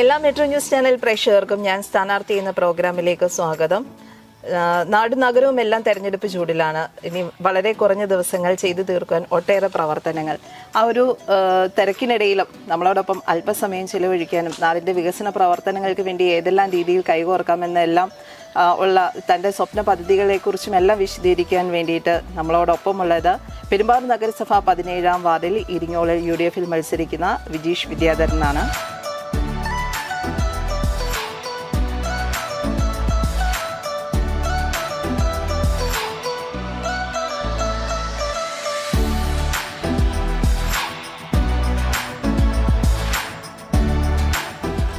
എല്ലാ metro news channel പ്രേക്ഷകർക്കും ഞാൻ സ്ഥാനാർത്ഥി എന്ന പ്രോഗ്രാമിലേക്ക് സ്വാഗതം. നാടും നഗരവും എല്ലാം തെരഞ്ഞെടുപ്പ് ചൂടിലാണ്. ഇനി വളരെ കുറഞ്ഞ ദിവസങ്ങൾ ചെയ്തു തീർക്കാൻ ഒട്ടേറെ പ്രവർത്തനങ്ങൾ. ആ ഒരു തിരക്കിനിടയിലും നമ്മളോടൊപ്പം അല്പസമയം ചിലവഴിക്കാനും നാടിൻ്റെ വികസന പ്രവർത്തനങ്ങൾക്ക് വേണ്ടി ഏതെല്ലാം രീതിയിൽ കൈകോർക്കാമെന്നെല്ലാം ഉള്ള തൻ്റെ സ്വപ്ന പദ്ധതികളെക്കുറിച്ചും എല്ലാം വിശദീകരിക്കാൻ വേണ്ടിയിട്ട് നമ്മളോടൊപ്പമുള്ളത് പെരുമ്പാവൂർ നഗരസഭ 17-ാം വാർഡിൽ ഇരിങ്ങോളിൽ UDF-ൽ മത്സരിക്കുന്ന വിജീഷ് വിദ്യാധരനാണ്.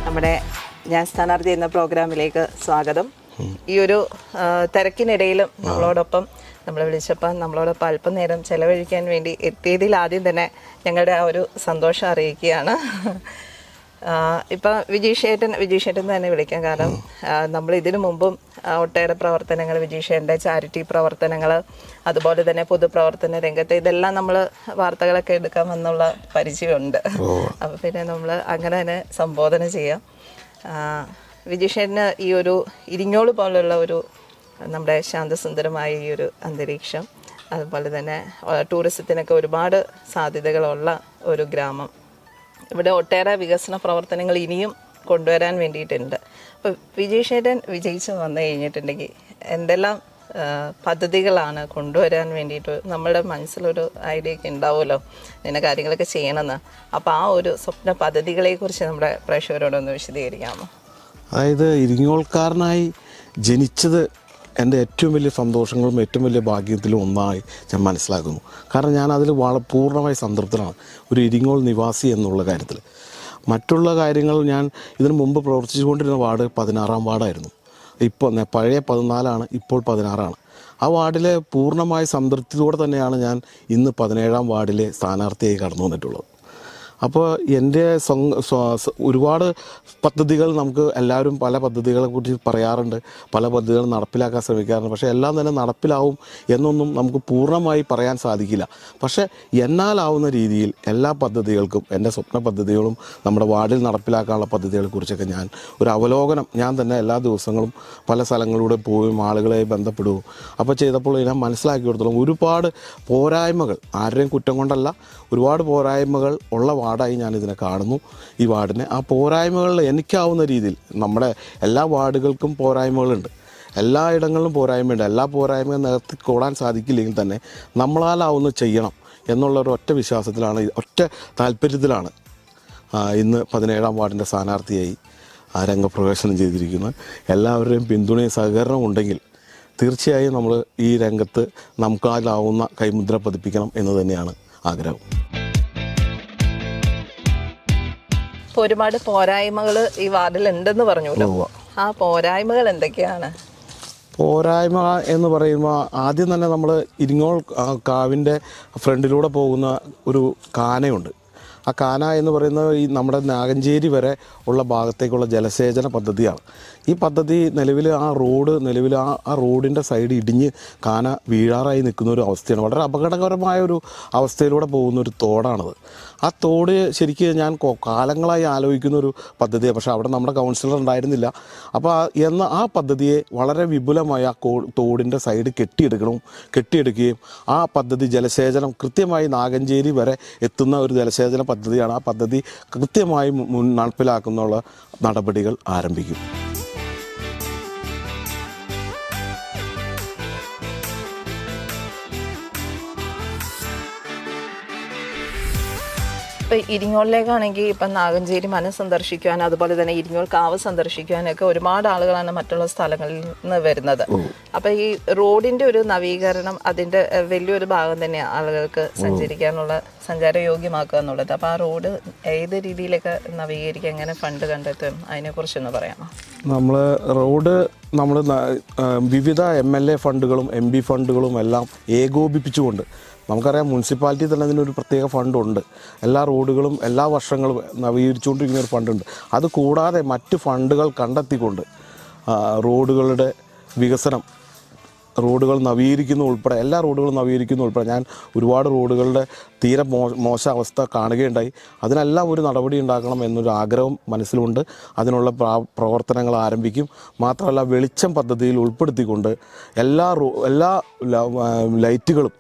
നമ്മുടെ ഞാൻ സ്ഥാനാർത്ഥി എന്ന പ്രോഗ്രാമിലേക്ക് സ്വാഗതം. ഈ ഒരു തിരക്കിനിടയിലും നമ്മളോടൊപ്പം നമ്മളെ വിളിച്ചപ്പോൾ നമ്മളോടൊപ്പം അല്പനേരം ചെലവഴിക്കാൻ വേണ്ടി എത്തിയതിൽ ആദ്യം തന്നെ ഞങ്ങളുടെ ആ ഒരു സന്തോഷം അറിയിക്കുകയാണ്. ഇപ്പം വിജീഷേട്ടൻ തന്നെ വിളിക്കാം. കാരണം നമ്മൾ ഇതിനു മുമ്പും ഒട്ടേറെ പ്രവർത്തനങ്ങൾ, വിജീഷേട്ടൻ്റെ ചാരിറ്റി പ്രവർത്തനങ്ങൾ, അതുപോലെ തന്നെ പൊതുപ്രവർത്തന രംഗത്ത് ഇതെല്ലാം നമ്മൾ വാർത്തകളൊക്കെ എടുക്കാൻ വന്നുള്ള പരിചയമുണ്ട്. അപ്പോൾ പിന്നെ നമ്മൾ അങ്ങനെ തന്നെ സംബോധന ചെയ്യാം. വിജീഷേട്ടന് ഈ ഒരു ഇരിങ്ങോള് പോലുള്ള ഒരു നമ്മുടെ ശാന്തസുന്ദരമായ ഈ ഒരു അന്തരീക്ഷം, അതുപോലെ തന്നെ ടൂറിസത്തിനൊക്കെ ഒരുപാട് സാധ്യതകളുള്ള ഒരു ഗ്രാമം, ഇവിടെ ഒട്ടേറെ വികസന പ്രവർത്തനങ്ങൾ ഇനിയും കൊണ്ടുവരാൻ വേണ്ടിയിട്ടുണ്ട്. അപ്പോൾ വിജീഷേട്ടൻ വിജയിച്ച് വന്നു കഴിഞ്ഞിട്ടുണ്ടെങ്കിൽ എന്തെല്ലാം പദ്ധതികളാണ് കൊണ്ടുവരാൻ വേണ്ടിയിട്ട് നമ്മുടെ മനസ്സിലൊരു ഐഡിയ ഒക്കെ ഉണ്ടാവുമല്ലോ, ഇങ്ങനെ കാര്യങ്ങളൊക്കെ ചെയ്യണമെന്ന്. അപ്പോൾ ആ ഒരു സ്വപ്ന പദ്ധതികളെക്കുറിച്ച് നമ്മുടെ പ്രേക്ഷകരോടൊന്ന് വിശദീകരിക്കാമോ? അതായത് ഇരിങ്ങോൾക്കാരനായി ജനിച്ചത് എൻ്റെ ഏറ്റവും വലിയ സന്തോഷങ്ങളും ഏറ്റവും വലിയ ഭാഗ്യത്തിലും ഒന്നായി ഞാൻ മനസ്സിലാക്കുന്നു. കാരണം ഞാൻ അതിൽ പൂർണ്ണമായി സംതൃപ്തനാണ്, ഒരു ഇരിങ്ങോൾ നിവാസി എന്നുള്ള കാര്യത്തിൽ. മറ്റുള്ള കാര്യങ്ങൾ ഞാൻ ഇതിനു മുമ്പ് പ്രവർത്തിച്ചുകൊണ്ടിരുന്ന വാർഡ് 16-ാം വാർഡായിരുന്നു. ഇപ്പോൾ പഴയ 14ആണ്, ഇപ്പോൾ 16ആണ്. ആ വാർഡിലെ പൂർണ്ണമായ സംതൃപ്തിയോടെ തന്നെയാണ് ഞാൻ ഇന്ന് 17-ാം വാർഡിലെ സ്ഥാനാർത്ഥിയായി കടന്നു വന്നിട്ടുള്ളത്. അപ്പോൾ എൻ്റെ ഒരുപാട് പദ്ധതികൾ നമുക്ക് എല്ലാവരും പല പദ്ധതികളെ കുറിച്ച് പറയാറുണ്ട്, പല പദ്ധതികളും നടപ്പിലാക്കാൻ ശ്രമിക്കാറുണ്ട്. പക്ഷേ എല്ലാം തന്നെ നടപ്പിലാവും എന്നൊന്നും നമുക്ക് പൂർണ്ണമായി പറയാൻ സാധിക്കില്ല. പക്ഷേ എന്നാലാവുന്ന രീതിയിൽ എല്ലാ പദ്ധതികൾക്കും, എൻ്റെ സ്വപ്ന പദ്ധതികളും നമ്മുടെ വാർഡിൽ നടപ്പിലാക്കാനുള്ള പദ്ധതികളെക്കുറിച്ചൊക്കെ ഞാൻ ഒരു അവലോകനം ഞാൻ തന്നെ എല്ലാ ദിവസങ്ങളും പല സ്ഥലങ്ങളിലൂടെ പോയും ആളുകളെ ബന്ധപ്പെടുകയും അപ്പോൾ ചെയ്തപ്പോൾ ഞാൻ മനസ്സിലാക്കി കൊടുത്തോളം ഒരുപാട് പോരായ്മകൾ, ആരുടെയും കുറ്റം കൊണ്ടല്ല, ഒരുപാട് പോരായ്മകൾ ഉള്ള വാർഡായി ഞാനിതിനെ കാണുന്നു. ഈ വാർഡിനെ ആ പോരായ്മകളിൽ എനിക്കാവുന്ന രീതിയിൽ, നമ്മുടെ എല്ലാ വാർഡുകൾക്കും പോരായ്മകളുണ്ട്, എല്ലാ ഇടങ്ങളിലും പോരായ്മയുണ്ട്. എല്ലാ പോരായ്മയും നികത്തി കൂടാൻ സാധിക്കില്ലെങ്കിൽ തന്നെ നമ്മളാലാവുന്ന ചെയ്യണം എന്നുള്ള ഒരു ഒറ്റ വിശ്വാസത്തിലാണ്, ഒറ്റ താല്പര്യത്തിലാണ് ഇന്ന് 17-ാം വാർഡിൻ്റെ സ്ഥാനാർത്ഥിയായി രംഗപ്രവേശനം ചെയ്തിരിക്കുന്നത്. എല്ലാവരുടെയും പിന്തുണയും സഹകരണവും ഉണ്ടെങ്കിൽ തീർച്ചയായും നമ്മൾ ഈ രംഗത്ത് നമുക്കാലാവുന്ന കൈമുദ്ര പതിപ്പിക്കണം എന്ന് തന്നെയാണ് ആഗ്രഹം. ഒരുപാട് പോരായ്മകൾ ഈ വാർഡിൽ ഉണ്ടെന്ന് പറഞ്ഞല്ലോ. ആ പോരായ്മകൾ എന്തൊക്കെയാണ്? പോരായ്മ എന്ന് പറയുമ്പോൾ ആദ്യം തന്നെ നമ്മൾ ഇരിങ്ങോൾ കാവിൻ്റെ ഫ്രണ്ടിലൂടെ പോകുന്ന ഒരു കാനയുണ്ട്. ആ കാന എന്ന് പറയുന്നത് ഈ നമ്മുടെ നാഗഞ്ചേരി വരെ ഉള്ള ഭാഗത്തേക്കുള്ള ജലസേചന പദ്ധതിയാണ്. ഈ പദ്ധതി നിലവിൽ ആ റോഡിൻ്റെ സൈഡ് ഇടിഞ്ഞ് കാന വീഴാറായി നിൽക്കുന്ന ഒരു അവസ്ഥയാണ്. വളരെ അപകടകരമായ ഒരു അവസ്ഥയിലൂടെ പോകുന്ന ഒരു തോടാണത്. ആ തോട് ശരിക്കും ഞാൻ കാലങ്ങളായി ആലോചിക്കുന്ന ഒരു പദ്ധതിയാണ്. പക്ഷേ അവിടെ നമ്മുടെ കൗൺസിലർ ഉണ്ടായിരുന്നില്ല. അപ്പോൾ ആ പദ്ധതിയെ വളരെ വിപുലമായി ആ തോടിൻ്റെ സൈഡ് കെട്ടിയെടുക്കുകയും ആ പദ്ധതി ജലസേചനം കൃത്യമായി നാഗഞ്ചേരി വരെ എത്തുന്ന ഒരു ജലസേചന പദ്ധതിയാണ്. ആ പദ്ധതി കൃത്യമായി നടപ്പിലാക്കുന്ന നടപടികൾ ആരംഭിക്കും. ഇപ്പം ഇരിങ്ങോളിലേക്കാണെങ്കിൽ ഇപ്പം നാഗഞ്ചേരി മന സന്ദർശിക്കുവാൻ, അതുപോലെ തന്നെ ഇരിങ്ങോൾ കാവ് സന്ദർശിക്കുവാനൊക്കെ ഒരുപാട് ആളുകളാണ് മറ്റുള്ള സ്ഥലങ്ങളിൽ നിന്ന് വരുന്നത്. അപ്പം ഈ റോഡിൻ്റെ ഒരു നവീകരണം, അതിൻ്റെ വലിയൊരു ഭാഗം തന്നെ ആളുകൾക്ക് സഞ്ചരിക്കാനുള്ള, സഞ്ചാരയോഗ്യമാക്കുക എന്നുള്ളത്. അപ്പോൾ ആ റോഡ് ഏത് രീതിയിലൊക്കെ നവീകരിക്കുക, എങ്ങനെ ഫണ്ട് കണ്ടെത്തും, അതിനെക്കുറിച്ചൊന്ന് പറയാമോ? നമ്മൾ വിവിധ MLA ഫണ്ടുകളും MP ഫണ്ടുകളും എല്ലാം ഏകോപിപ്പിച്ചുകൊണ്ട്, നമുക്കറിയാം മുനിസിപ്പാലിറ്റി തന്നെ അതിനൊരു പ്രത്യേക ഫണ്ടുണ്ട്. എല്ലാ റോഡുകളും എല്ലാ വർഷങ്ങളും നവീകരിച്ചുകൊണ്ടിരിക്കുന്ന ഒരു ഫണ്ടുണ്ട്. അതുകൂടാതെ മറ്റ് ഫണ്ടുകൾ കണ്ടെത്തിക്കൊണ്ട് റോഡുകളുടെ വികസനം റോഡുകൾ നവീകരിക്കുന്ന ഉൾപ്പെടെ എല്ലാ റോഡുകളും നവീകരിക്കുന്ന ഉൾപ്പെടെ ഞാൻ ഒരുപാട് റോഡുകളുടെ തീരെ മോശ അവസ്ഥ കാണുകയുണ്ടായി. അതിനെല്ലാം ഒരു നടപടി ഉണ്ടാക്കണം എന്നൊരു ആഗ്രഹം മനസ്സിലുണ്ട്. അതിനുള്ള പ്രവർത്തനങ്ങൾ ആരംഭിക്കും. മാത്രമല്ല വെളിച്ചം പദ്ധതിയിൽ ഉൾപ്പെടുത്തിക്കൊണ്ട് എല്ലാ ലൈറ്റുകളും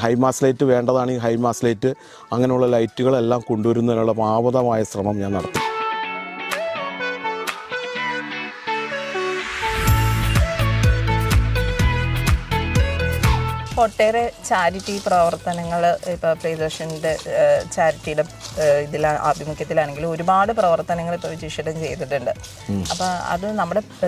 ഹൈമാസ് ലൈറ്റ് വേണ്ടതാണെങ്കിൽ ഹൈമാസ് ലൈറ്റ് അങ്ങനെയുള്ള ലൈറ്റുകളെല്ലാം കൊണ്ടുവരുന്നതിനുള്ള ആവതമായ ശ്രമം ഞാൻ നടത്തും. ഒട്ടേറെ ചാരിറ്റി പ്രവർത്തനങ്ങൾ ഇപ്പോൾ പ്രിയദർശൻ്റെ ചാരിറ്റിയുടെ ആഭിമുഖ്യത്തിലാണെങ്കിലും ഒരുപാട് പ്രവർത്തനങ്ങൾ ഇപ്പോൾ വിജീഷേട്ടൻ ചെയ്തിട്ടുണ്ട്. അപ്പോൾ അത്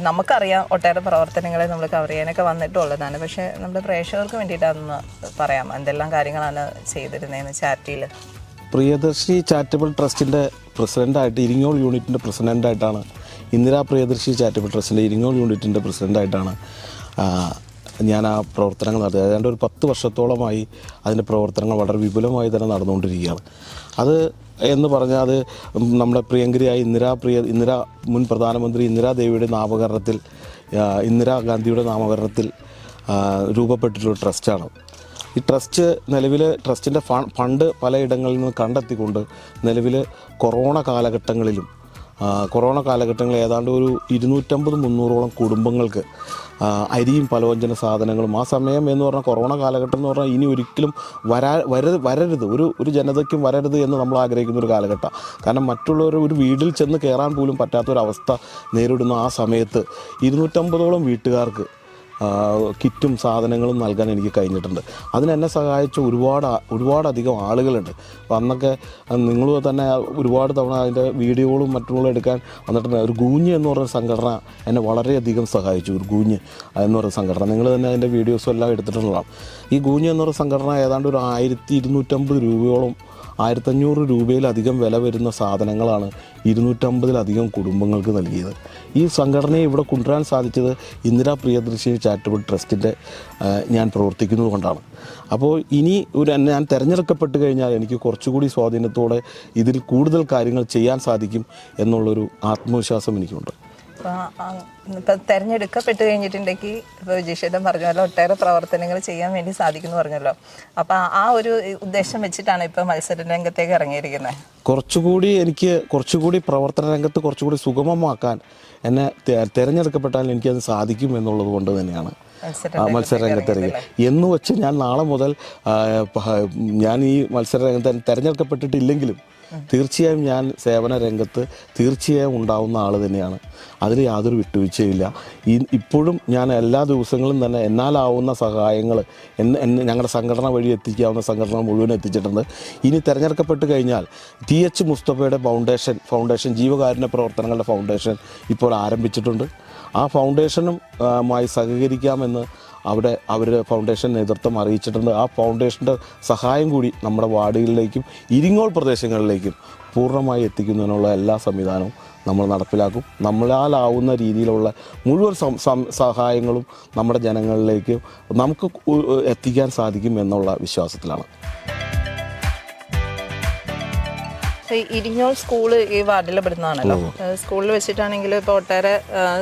നമുക്കറിയാം ഒട്ടേറെ പ്രവർത്തനങ്ങളെ നമ്മൾ കവർ ചെയ്യാനൊക്കെ വന്നിട്ടുള്ളതാണ്. പക്ഷേ നമ്മുടെ പ്രേക്ഷകർക്ക് വേണ്ടിയിട്ടതൊന്ന് പറയാം, എന്തെല്ലാം കാര്യങ്ങളാണ് ചെയ്തിരുന്നതെന്ന് ചാരിറ്റിയിൽ. പ്രിയദർശി ചാരിറ്റബിൾ ട്രസ്റ്റിൻ്റെ പ്രസിഡൻ്റായിട്ട് ഇരിങ്ങോൾ യൂണിറ്റിൻ്റെ പ്രസിഡൻ്റായിട്ടാണ്, ഇന്ദിരാ പ്രിയദർശി ചാരിറ്റബിൾ ട്രസ്റ്റിൻ്റെ ഇരിങ്ങോൾ യൂണിറ്റിൻ്റെ പ്രസിഡൻ്റായിട്ടാണ് ഞാൻ ആ പ്രവർത്തനങ്ങൾ നടത്തിയത്. ഏതാണ്ട് ഒരു 10 വർഷത്തോളമായി അതിൻ്റെ പ്രവർത്തനങ്ങൾ വളരെ വിപുലമായി തന്നെ നടന്നുകൊണ്ടിരിക്കുകയാണ്. അത് എന്ന് പറഞ്ഞാൽ അത് നമ്മുടെ പ്രിയങ്കരിയായ ഇന്ദിരാ മുൻ പ്രധാനമന്ത്രി ഇന്ദിരാദേവിയുടെ നാമകരണത്തിൽ, ഇന്ദിരാഗാന്ധിയുടെ നാമകരണത്തിൽ രൂപപ്പെട്ടിട്ടുള്ള ട്രസ്റ്റാണ്. ഈ ട്രസ്റ്റ് നിലവിൽ ട്രസ്റ്റിൻ്റെ ഫണ്ട് പലയിടങ്ങളിൽ നിന്ന് കണ്ടെത്തിക്കൊണ്ട് നിലവിൽ കൊറോണ കാലഘട്ടങ്ങളിൽ ഏതാണ്ട് ഒരു 250-300ഓളം കുടുംബങ്ങൾക്ക് അരിയും പലവ്യഞ്ജന സാധനങ്ങളും, ആ സമയം എന്ന് പറഞ്ഞാൽ കൊറോണ കാലഘട്ടം എന്ന് പറഞ്ഞാൽ ഇനി ഒരിക്കലും വരരുത്, ഒരു ജനതയ്ക്കും വരരുത് എന്ന് നമ്മൾ ആഗ്രഹിക്കുന്ന ഒരു കാലഘട്ടം. കാരണം മറ്റുള്ളവർ ഒരു വീട്ടിൽ ചെന്ന് കയറാൻ പോലും പറ്റാത്തൊരവസ്ഥ നേരിടുന്ന ആ സമയത്ത് 250ഓളം വീട്ടുകാർക്ക് കിറ്റും സാധനങ്ങളും നൽകാൻ എനിക്ക് കഴിഞ്ഞിട്ടുണ്ട്. അതിനെന്നെ സഹായിച്ച ഒരുപാടധികം ആളുകളുണ്ട്. അപ്പോൾ അന്നൊക്കെ നിങ്ങൾ തന്നെ ഒരുപാട് തവണ അതിൻ്റെ വീഡിയോകളും മറ്റുള്ള എടുക്കാൻ വന്നിട്ടുണ്ട്. ഒരു ഗൂഞ്ഞ് എന്ന് പറയുന്ന സംഘടന എന്നെ വളരെയധികം സഹായിച്ചു. ഒരു ഗൂഞ്ഞ് എന്ന് പറയുന്ന സംഘടന നിങ്ങൾ തന്നെ അതിൻ്റെ വീഡിയോസും എല്ലാം എടുത്തിട്ടുള്ളതാണ്. ഈ ഗൂഞ്ഞ് എന്ന് പറയുന്ന സംഘടന ഏതാണ്ട് ഒരു 1250 രൂപയോളം 1500 രൂപയിലധികം വില വരുന്ന സാധനങ്ങളാണ് 250ലധികം കുടുംബങ്ങൾക്ക് നൽകിയത്. ഈ സംഘടനയെ ഇവിടെ കൊണ്ടുവരാൻ സാധിച്ചത് ഇന്ദിരാ പ്രിയദർശി ചാരിറ്റബിൾ ട്രസ്റ്റിൻ്റെ ഞാൻ പ്രവർത്തിക്കുന്നത് കൊണ്ടാണ്. അപ്പോൾ ഇനി ഞാൻ തിരഞ്ഞെടുക്കപ്പെട്ട് കഴിഞ്ഞാൽ എനിക്ക് കുറച്ചുകൂടി സ്വാധീനത്തോടെ ഇതിൽ കൂടുതൽ കാര്യങ്ങൾ ചെയ്യാൻ സാധിക്കും എന്നുള്ളൊരു ആത്മവിശ്വാസം എനിക്കുണ്ട്. ഇപ്പം തിരഞ്ഞെടുക്കപ്പെട്ട് കഴിഞ്ഞിട്ടുണ്ടെങ്കിൽ ഇപ്പോൾ വിജീഷേട്ടൻ പറഞ്ഞല്ലോ ഒട്ടേറെ പ്രവർത്തനങ്ങൾ ചെയ്യാൻ വേണ്ടി സാധിക്കുമെന്ന് പറഞ്ഞല്ലോ. അപ്പം ആ ഒരു ഉദ്ദേശം വെച്ചിട്ടാണ് ഇപ്പോൾ മത്സര രംഗത്തേക്ക് ഇറങ്ങിയിരിക്കുന്നത്. കുറച്ചുകൂടി പ്രവർത്തന രംഗത്ത് കുറച്ചുകൂടി സുഗമമാക്കാൻ എന്നെ തിരഞ്ഞെടുക്കപ്പെട്ടാൽ എനിക്കത് സാധിക്കും എന്നുള്ളത് കൊണ്ട് തന്നെയാണ് മത്സര രംഗത്തിറങ്ങി. എന്ന് വെച്ച് ഞാൻ നാളെ മുതൽ ഞാൻ ഈ മത്സര രംഗത്ത് തിരഞ്ഞെടുക്കപ്പെട്ടിട്ടില്ലെങ്കിലും തീർച്ചയായും ഞാൻ സേവന രംഗത്ത് തീർച്ചയായും ഉണ്ടാവുന്ന ആൾ തന്നെയാണ്. അതിൽ യാതൊരു വിട്ടുവീഴ്ചയില്ല. ഇപ്പോഴും ഞാൻ എല്ലാ ദിവസങ്ങളും തന്നെ എന്നാലാവുന്ന സഹായങ്ങൾ ഞങ്ങളുടെ സംഘടന വഴി എത്തിക്കാവുന്ന സംഘടന മുഴുവൻ എത്തിച്ചിട്ടുണ്ട്. ഇനി തിരഞ്ഞെടുക്കപ്പെട്ട് കഴിഞ്ഞാൽ TH മുസ്തഫയുടെ ഫൗണ്ടേഷൻ ജീവകാരുണ്യ പ്രവർത്തനങ്ങളുടെ ഫൗണ്ടേഷൻ ഇപ്പോൾ ആരംഭിച്ചിട്ടുണ്ട്. ആ ഫൗണ്ടേഷനുമായി സഹകരിക്കാമെന്ന് അവരുടെ ഫൗണ്ടേഷൻ നേതൃത്വം അറിയിച്ചിട്ടുണ്ട്. ആ ഫൗണ്ടേഷൻ്റെ സഹായം കൂടി നമ്മുടെ വാർഡുകളിലേക്കും ഇരിങ്ങോൾ പ്രദേശങ്ങളിലേക്കും പൂർണ്ണമായി എത്തിക്കുന്നതിനുള്ള എല്ലാ സംവിധാനവും നമ്മൾ നടപ്പിലാക്കും. നമ്മളാലാവുന്ന രീതിയിലുള്ള മുഴുവൻ സഹായങ്ങളും നമ്മുടെ ജനങ്ങളിലേക്ക് നമുക്ക് എത്തിക്കാൻ സാധിക്കും എന്നുള്ള വിശ്വാസത്തിലാണ്. ഇരിങ്ങോൾ സ്കൂള് ഈ വാർഡിൽ പെടുന്നതാണല്ലോ. സ്കൂളിൽ വെച്ചിട്ടാണെങ്കിൽ ഇപ്പോൾ ഒട്ടേറെ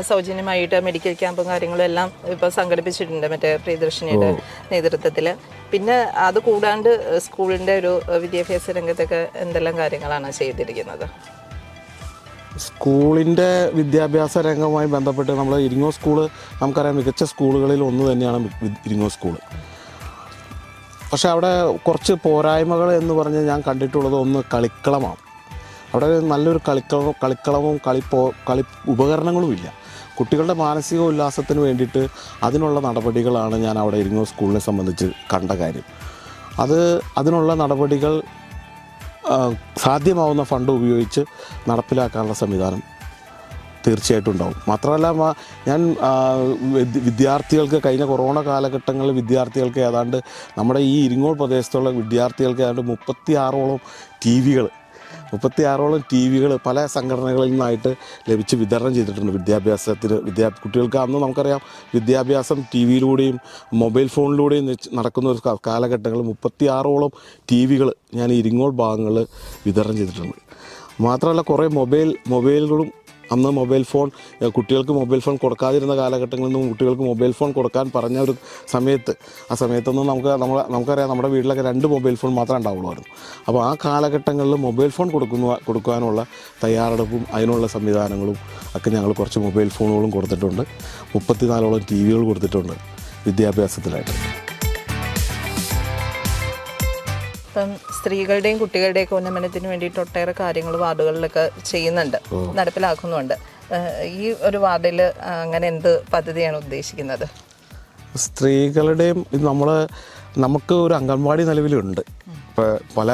സൗജന്യമായിട്ട് മെഡിക്കൽ ക്യാമ്പും കാര്യങ്ങളും എല്ലാം ഇപ്പോൾ സംഘടിപ്പിച്ചിട്ടുണ്ട് മറ്റേ പ്രിയദർശിനിയുടെ നേതൃത്വത്തിൽ. പിന്നെ അത് കൂടാണ്ട് സ്കൂളിൻ്റെ ഒരു വിദ്യാഭ്യാസ രംഗത്തൊക്കെ എന്തെല്ലാം കാര്യങ്ങളാണ് ചെയ്തിരിക്കുന്നത്? സ്കൂളിൻ്റെ വിദ്യാഭ്യാസ രംഗവുമായി ബന്ധപ്പെട്ട് നമ്മൾ ഇരിങ്ങോൾ സ്കൂള് നമുക്കറിയാം മികച്ച സ്കൂളുകളിൽ ഒന്ന് തന്നെയാണ് ഇരിങ്ങോൾ സ്കൂള്. പക്ഷെ അവിടെ കുറച്ച് പോരായ്മകൾ എന്ന് പറഞ്ഞ് ഞാൻ കണ്ടിട്ടുള്ളത് ഒന്ന് കളിക്കളമാണ്. അവിടെ നല്ലൊരു കളിക്കളവും കളി ഉപകരണങ്ങളും ഇല്ല. കുട്ടികളുടെ മാനസിക ഉല്ലാസത്തിന് വേണ്ടിയിട്ട് അതിനുള്ള നടപടികളാണ് ഞാൻ അവിടെ ഇരിങ്ങോൾ സ്കൂളിനെ സംബന്ധിച്ച് കണ്ട കാര്യം. അതിനുള്ള നടപടികൾ സാധ്യമാവുന്ന ഫണ്ട് ഉപയോഗിച്ച് നടപ്പിലാക്കാനുള്ള സംവിധാനം തീർച്ചയായിട്ടും ഉണ്ടാവും. മാത്രമല്ല ഞാൻ വിദ്യാർത്ഥികൾക്ക് കഴിഞ്ഞ കൊറോണ കാലഘട്ടങ്ങളിൽ വിദ്യാർത്ഥികൾക്ക് ഏതാണ്ട് നമ്മുടെ ഈ ഇരിങ്ങോൾ പ്രദേശത്തുള്ള വിദ്യാർത്ഥികൾക്ക് ഏതാണ്ട് 36ഓളം ടി വികൾ പല സംഘടനകളിൽ നിന്നായിട്ട് ലഭിച്ച് വിതരണം ചെയ്തിട്ടുണ്ട് കുട്ടികൾക്ക്. അന്ന് നമുക്കറിയാം വിദ്യാഭ്യാസം TV-യിലൂടെയും മൊബൈൽ ഫോണിലൂടെയും നടക്കുന്ന ഒരു കാലഘട്ടങ്ങളിൽ 36ഓളം TV-കൾ ഞാൻ ഇരിങ്ങോൾ ഭാഗങ്ങളിൽ വിതരണം ചെയ്തിട്ടുണ്ട്. മാത്രമല്ല കുറേ മൊബൈലുകളും അന്ന് മൊബൈൽ ഫോൺ കുട്ടികൾക്ക് മൊബൈൽ ഫോൺ കൊടുക്കാതിരുന്ന കാലഘട്ടങ്ങളിൽ നിന്നും കുട്ടികൾക്ക് മൊബൈൽ ഫോൺ കൊടുക്കാൻ പറഞ്ഞ ഒരു സമയത്ത് ആ സമയത്തൊന്നും നമുക്കറിയാം നമ്മുടെ വീട്ടിലൊക്കെ 2 മൊബൈൽ ഫോൺ മാത്രമേ ഉണ്ടാവുള്ളൂ. അപ്പോൾ ആ കാലഘട്ടങ്ങളിൽ മൊബൈൽ ഫോൺ കൊടുക്കാനുള്ള തയ്യാറെടുപ്പും അതിനുള്ള സംവിധാനങ്ങളും ഒക്കെ ഞങ്ങൾ കുറച്ച് മൊബൈൽ ഫോണുകളും കൊടുത്തിട്ടുണ്ട്. 34ഓളം TV-കൾ കൊടുത്തിട്ടുണ്ട് വിദ്യാഭ്യാസത്തിലായിട്ട്. ഇപ്പം സ്ത്രീകളുടെയും കുട്ടികളുടെയൊക്കെ ഉന്നമനത്തിന് വേണ്ടിയിട്ട് ഒട്ടേറെ കാര്യങ്ങൾ വാർഡുകളിലൊക്കെ ചെയ്യുന്നുണ്ട്, നടപ്പിലാക്കുന്നുണ്ട്. ഈ ഒരു വാർഡിൽ അങ്ങനെ എന്ത് പദ്ധതിയാണ് ഉദ്ദേശിക്കുന്നത്? സ്ത്രീകളുടെയും നമുക്ക് ഒരു അംഗൻവാടി നിലവിലുണ്ട്. ഇപ്പോൾ പല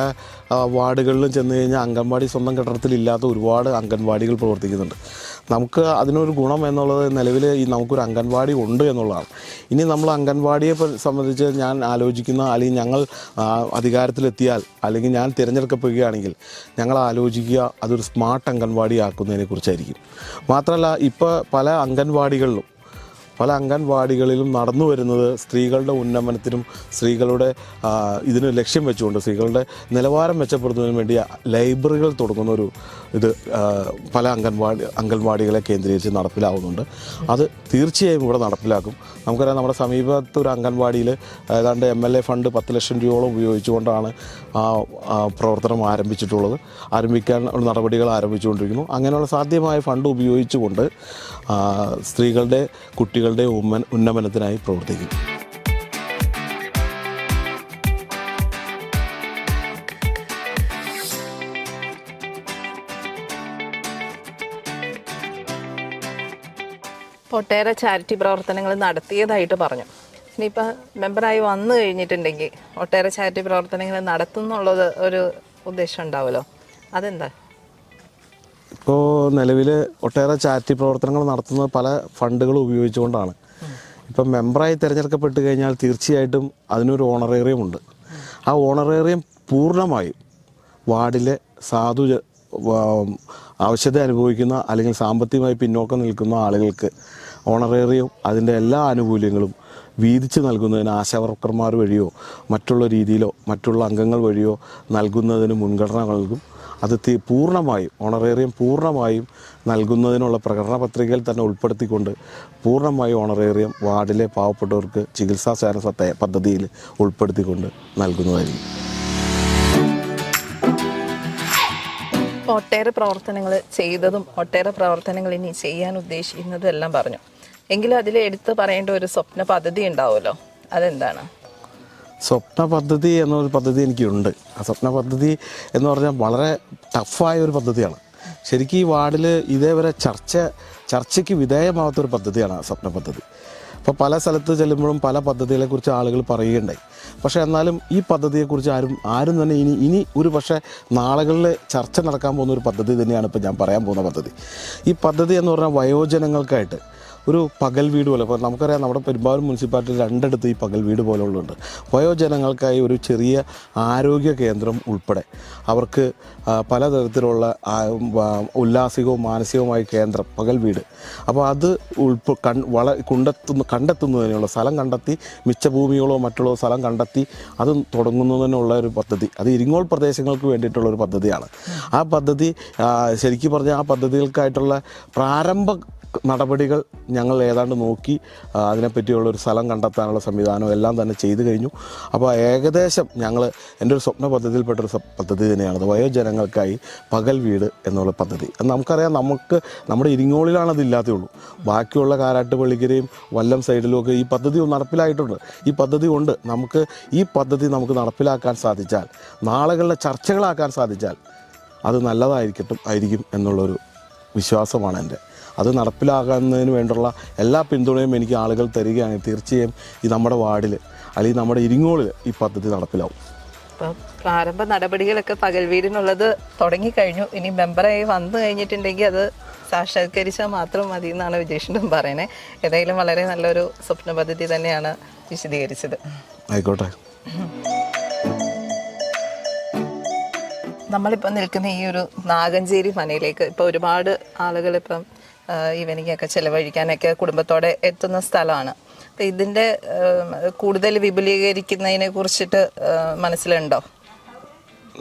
വാർഡുകളിലും ചെന്ന് കഴിഞ്ഞാൽ അംഗൻവാടി സ്വന്തം കെട്ടിടത്തിലില്ലാത്ത ഒരുപാട് അംഗൻവാടികൾ പ്രവർത്തിക്കുന്നുണ്ട്. നമുക്ക് അതിനൊരു ഗുണം എന്നുള്ളത് നിലവിൽ നമുക്കൊരു അംഗൻവാടി ഉണ്ട് എന്നുള്ളതാണ്. ഇനി നമ്മൾ അംഗൻവാടിയെ സംബന്ധിച്ച് ഞാൻ ആലോചിക്കുന്ന, അല്ലെങ്കിൽ ഞങ്ങൾ അധികാരത്തിലെത്തിയാൽ, അല്ലെങ്കിൽ ഞാൻ തിരഞ്ഞെടുക്കപ്പെടുകയാണെങ്കിൽ ഞങ്ങൾ ആലോചിക്കുക അതൊരു സ്മാർട്ട് അംഗൻവാടി ആക്കുന്നതിനെ കുറിച്ചായിരിക്കും. മാത്രമല്ല ഇപ്പോൾ പല അംഗൻവാടികളിലും നടന്നു വരുന്നത് സ്ത്രീകളുടെ ഉന്നമനത്തിനും സ്ത്രീകളുടെ ഇതിന് ലക്ഷ്യം വെച്ചുകൊണ്ട് സ്ത്രീകളുടെ നിലവാരം മെച്ചപ്പെടുത്തുന്നതിന് വേണ്ടി ലൈബ്രറികൾ തുടങ്ങുന്ന ഒരു ഇത് പല അംഗൻവാടികളെ കേന്ദ്രീകരിച്ച് നടപ്പിലാവുന്നുണ്ട്. അത് തീർച്ചയായും ഇവിടെ നടപ്പിലാക്കും. നമുക്കറിയാം, നമ്മുടെ സമീപത്ത് ഒരു അംഗൻവാടിയിൽ ഏതാണ്ട് MLA ഫണ്ട് 10 ലക്ഷം രൂപയോളം ഉപയോഗിച്ചുകൊണ്ടാണ് പ്രവർത്തനം ആരംഭിക്കാൻ നടപടികൾ ആരംഭിച്ചുകൊണ്ടിരിക്കുന്നു. അങ്ങനെയുള്ള സാധ്യമായ ഫണ്ട് ഉപയോഗിച്ചുകൊണ്ട് സ്ത്രീകളുടെ കുട്ടികളുടെ ഉന്നമനത്തിനായി പ്രവർത്തിക്കും. ഒട്ടേറെ ചാരിറ്റി പ്രവർത്തനങ്ങൾ നടത്തിയതായിട്ട് പറഞ്ഞു. ഇനിയിപ്പോൾ മെമ്പറായി വന്നു കഴിഞ്ഞിട്ടുണ്ടെങ്കിൽ ഒട്ടേറെ ചാരിറ്റി പ്രവർത്തനങ്ങൾ നടത്തുന്നുള്ളത് ഒരു ഉദ്ദേശം ഉണ്ടാവുമല്ലോ, അതെന്താ? ഇപ്പോൾ നിലവിൽ ഒട്ടേറെ ചാരിറ്റി പ്രവർത്തനങ്ങൾ നടത്തുന്നത് പല ഫണ്ടുകളും ഉപയോഗിച്ചുകൊണ്ടാണ്. ഇപ്പം മെമ്പറായി തിരഞ്ഞെടുക്കപ്പെട്ട് കഴിഞ്ഞാൽ തീർച്ചയായിട്ടും അതിനൊരു ഓണറേറിയം ഉണ്ട്. ആ ഓണറേറിയം പൂർണ്ണമായും വാർഡിലെ ആവശ്യത അനുഭവിക്കുന്ന അല്ലെങ്കിൽ സാമ്പത്തികമായി പിന്നോക്കം നിൽക്കുന്ന ആളുകൾക്ക് ഓണറേറിയം അതിൻ്റെ എല്ലാ ആനുകൂല്യങ്ങളും വീതിച്ച് നൽകുന്നതിന് ആശാവർക്കർമാർ വഴിയോ മറ്റുള്ള രീതിയിലോ മറ്റുള്ള അംഗങ്ങൾ വഴിയോ നൽകുന്നതിന് മുൻഗണന നൽകും. അത് പൂർണ്ണമായും ഓണറേറിയം പൂർണ്ണമായും നൽകുന്നതിനുള്ള പ്രകടന പത്രികയിൽ തന്നെ ഉൾപ്പെടുത്തിക്കൊണ്ട് പൂർണ്ണമായും ഓണറേറിയം വാർഡിലെ പാവപ്പെട്ടവർക്ക് ചികിത്സാ സേവന പദ്ധതിയിൽ ഉൾപ്പെടുത്തിക്കൊണ്ട് നൽകുന്നതായിരിക്കും. ഒട്ടേറെ പ്രവർത്തനങ്ങൾ ചെയ്തതും ഒട്ടേറെ പ്രവർത്തനങ്ങൾ ഇനി ചെയ്യാൻ ഉദ്ദേശിക്കുന്നതും എല്ലാം പറഞ്ഞു. എങ്കിലും അതിൽ എടുത്തു പറയേണ്ട ഒരു സ്വപ്ന പദ്ധതി ഉണ്ടാവുമല്ലോ, അതെന്താണ്? സ്വപ്ന പദ്ധതി എന്നൊരു പദ്ധതി എനിക്കുണ്ട്. ആ സ്വപ്ന പദ്ധതി എന്ന് പറഞ്ഞാൽ വളരെ ടഫായ ഒരു പദ്ധതിയാണ്. ശരിക്കും ഈ വാർഡിൽ ഇതേവരെ ചർച്ചയ്ക്ക് വിധേയമാവാത്തൊരു പദ്ധതിയാണ് ആ സ്വപ്ന പദ്ധതി. അപ്പോൾ പല സ്ഥലത്ത് ചെല്ലുമ്പോഴും പല പദ്ധതികളെക്കുറിച്ച് ആളുകൾ പറയുകയുണ്ടായി. പക്ഷേ എന്നാലും ഈ പദ്ധതിയെക്കുറിച്ച് ആരും തന്നെ ഇനി ഒരു പക്ഷേ നാളുകളിൽ ചർച്ച നടക്കാൻ പോകുന്ന ഒരു പദ്ധതി തന്നെയാണ് ഇപ്പോൾ ഞാൻ പറയാൻ പോകുന്ന പദ്ധതി. ഈ പദ്ധതി എന്ന് പറഞ്ഞാൽ വയോജനങ്ങൾക്കായിട്ട് ഒരു പകൽ വീട് പോലെ, ഇപ്പോൾ നമുക്കറിയാം നമ്മുടെ പെരുമ്പാവൂർ മുനിസിപ്പാലിറ്റിയിൽ 2 ഈ പകൽ വീട് പോലുള്ളുണ്ട്. വയോജനങ്ങൾക്കായി ഒരു ചെറിയ ആരോഗ്യ കേന്ദ്രം ഉൾപ്പെടെ അവർക്ക് പലതരത്തിലുള്ള ഉല്ലാസികവും മാനസികവുമായ കേന്ദ്രം, പകൽ വീട്. അപ്പോൾ അത് കണ്ടെത്തുന്നതിനുള്ള സ്ഥലം കണ്ടെത്തി, മിച്ചഭൂമികളോ മറ്റുള്ള സ്ഥലം കണ്ടെത്തി അത് തുടങ്ങുന്നതിനുള്ള ഒരു പദ്ധതി, അത് ഇരിങ്ങോൾ പ്രദേശങ്ങൾക്ക് വേണ്ടിയിട്ടുള്ളൊരു പദ്ധതിയാണ്. ആ പദ്ധതി ശരിക്കും പറഞ്ഞാൽ ആ പദ്ധതികൾക്കായിട്ടുള്ള പ്രാരംഭ നടപടികൾ ഞങ്ങൾ ഏതാണ്ട് നോക്കി അതിനെപ്പറ്റിയുള്ളൊരു സ്ഥലം കണ്ടെത്താനുള്ള സംവിധാനം എല്ലാം തന്നെ ചെയ്തു കഴിഞ്ഞു. അപ്പോൾ ഏകദേശം എൻ്റെ ഒരു സ്വപ്ന പദ്ധതിയിൽപ്പെട്ടൊരു പദ്ധതി തന്നെയാണത്, വയോജനങ്ങൾക്കായി പകൽ വീട് എന്നുള്ള പദ്ധതി. നമുക്കറിയാം, നമ്മുടെ ഇരിങ്ങോളിലാണ് അതില്ലാത്തേ ഉള്ളൂ. ബാക്കിയുള്ള കാരാട്ടുപള്ളിക്കരയും വല്ലം സൈഡിലുമൊക്കെ ഈ പദ്ധതി നടപ്പിലായിട്ടുണ്ട്. ഈ പദ്ധതി ഉണ്ട്. ഈ പദ്ധതി നമുക്ക് നടപ്പിലാക്കാൻ സാധിച്ചാൽ, നാളുകളിലെ ചർച്ചകളാക്കാൻ സാധിച്ചാൽ അത് നല്ലതായിരിക്കും എന്നുള്ളൊരു വിശ്വാസമാണ് എൻ്റെ. അത് നടപ്പിലാക്കുന്നതിന് വേണ്ടിയുള്ള എല്ലാ പിന്തുണയും എനിക്ക് ആളുകൾ തരികയാണെങ്കിൽ തീർച്ചയായും ഈ നമ്മുടെ വാർഡിൽ അല്ലെങ്കിൽ നമ്മുടെ ഇരിങ്ങോളിൽ ഈ പദ്ധതി നടപ്പിലാവും. അപ്പം പ്രാരംഭ നടപടികളൊക്കെ പകൽ വീടിനുള്ളത് തുടങ്ങിക്കഴിഞ്ഞു. ഇനി മെമ്പറായി വന്നു കഴിഞ്ഞിട്ടുണ്ടെങ്കിൽ അത് സാക്ഷാത്കരിച്ചാൽ മാത്രം മതി എന്നാണ് വിജേഷിനും പറയുന്നത്. ഏതായാലും വളരെ നല്ലൊരു സ്വപ്ന പദ്ധതി തന്നെയാണ് വിശദീകരിച്ചത്. ആയിക്കോട്ടെ. നമ്മളിപ്പം നിൽക്കുന്ന ഈ ഒരു നാഗഞ്ചേരി മനയിലേക്ക് ഇപ്പോൾ ഒരുപാട് ആളുകൾ ഇപ്പം ഈവനിങ് ഒക്കെ ചിലവഴിക്കാനൊക്കെ കുടുംബത്തോടെ എത്തുന്ന സ്ഥലമാണ്. അപ്പം ഇതിൻ്റെ കൂടുതൽ വിപുലീകരിക്കുന്നതിനെ കുറിച്ചിട്ട് മനസ്സിലുണ്ടോ?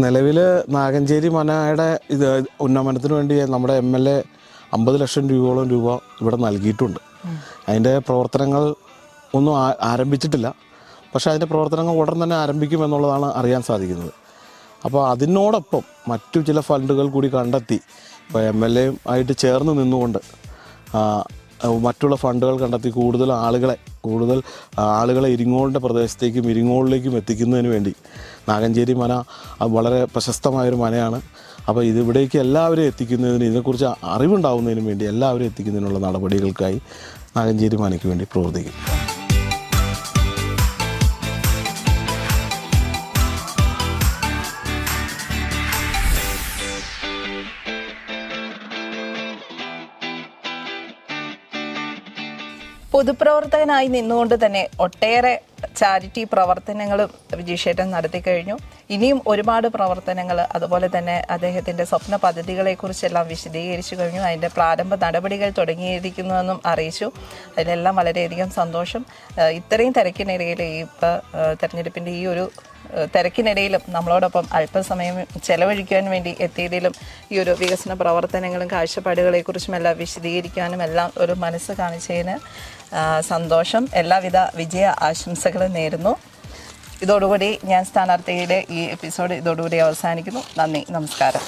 നിലവിൽ നാഗഞ്ചേരി മനയുടെ ഉന്നമനത്തിന് വേണ്ടി നമ്മുടെ MLA 50 ലക്ഷം രൂപയോളം ഇവിടെ നൽകിയിട്ടുണ്ട്. അതിൻ്റെ പ്രവർത്തനങ്ങൾ ഒന്നും ആരംഭിച്ചിട്ടില്ല. പക്ഷേ അതിൻ്റെ പ്രവർത്തനങ്ങൾ ഉടൻ തന്നെ ആരംഭിക്കുമെന്നുള്ളതാണ് അറിയാൻ സാധിക്കുന്നത്. അപ്പോൾ അതിനോടൊപ്പം മറ്റു ചില ഫണ്ടുകൾ കൂടി കണ്ടെത്തി, ഇപ്പോൾ MLA ആയിട്ട് ചേർന്ന് നിന്നുകൊണ്ട് മറ്റുള്ള ഫണ്ടുകൾ കണ്ടെത്തി കൂടുതൽ ആളുകളെ ഇരിങ്ങോളിൻ്റെ പ്രദേശത്തേക്കും ഇരിങ്ങോളിലേക്കും എത്തിക്കുന്നതിന് വേണ്ടി, നാഗഞ്ചേരി മന വളരെ പ്രശസ്തമായൊരു മനയാണ്. അപ്പോൾ ഇതിവിടേക്ക് എല്ലാവരെയും എത്തിക്കുന്നതിന്, ഇതിനെക്കുറിച്ച് അറിവുണ്ടാവുന്നതിനും വേണ്ടി എല്ലാവരെയും എത്തിക്കുന്നതിനുള്ള നടപടികൾക്കായി നാഗഞ്ചേരി മനയ്ക്ക് വേണ്ടി പ്രവർത്തിക്കും. പൊതുപ്രവർത്തകനായി നിന്നുകൊണ്ട് തന്നെ ഒട്ടേറെ ചാരിറ്റി പ്രവർത്തനങ്ങളും വിജീഷേട്ടൻ നടത്തി കഴിഞ്ഞു. ഇനിയും ഒരുപാട് പ്രവർത്തനങ്ങൾ, അതുപോലെ തന്നെ അദ്ദേഹത്തിൻ്റെ സ്വപ്ന പദ്ധതികളെക്കുറിച്ചെല്ലാം വിശദീകരിച്ചു കഴിഞ്ഞു. അതിൻ്റെ പ്രാരംഭ നടപടികൾ തുടങ്ങിയിരിക്കുന്നുവെന്നും അറിയിച്ചു. അതിലെല്ലാം വളരെയധികം സന്തോഷം. ഇത്രയും തിരക്കിനിടയിൽ തെരഞ്ഞെടുപ്പിൻ്റെ ഈ ഒരു തിരക്കിനിടയിലും നമ്മളോടൊപ്പം അല്പസമയം ചെലവഴിക്കാൻ വേണ്ടി എത്തിയതിലും ഈ ഒരു വികസന പ്രവർത്തനങ്ങളും കാഴ്ചപ്പാടുകളെക്കുറിച്ചുമെല്ലാം വിശദീകരിക്കാനും എല്ലാം ഒരു മനസ്സ് കാണിച്ചതിന് സന്തോഷം. എല്ലാവിധ വിജയ ആശംസകളും നേരുന്നു. ഇതോടുകൂടി ഞാൻ സ്ഥാനാർത്ഥിയുടെ ഈ എപ്പിസോഡ് ഇതോടുകൂടി അവസാനിക്കുന്നു. നന്ദി, നമസ്കാരം.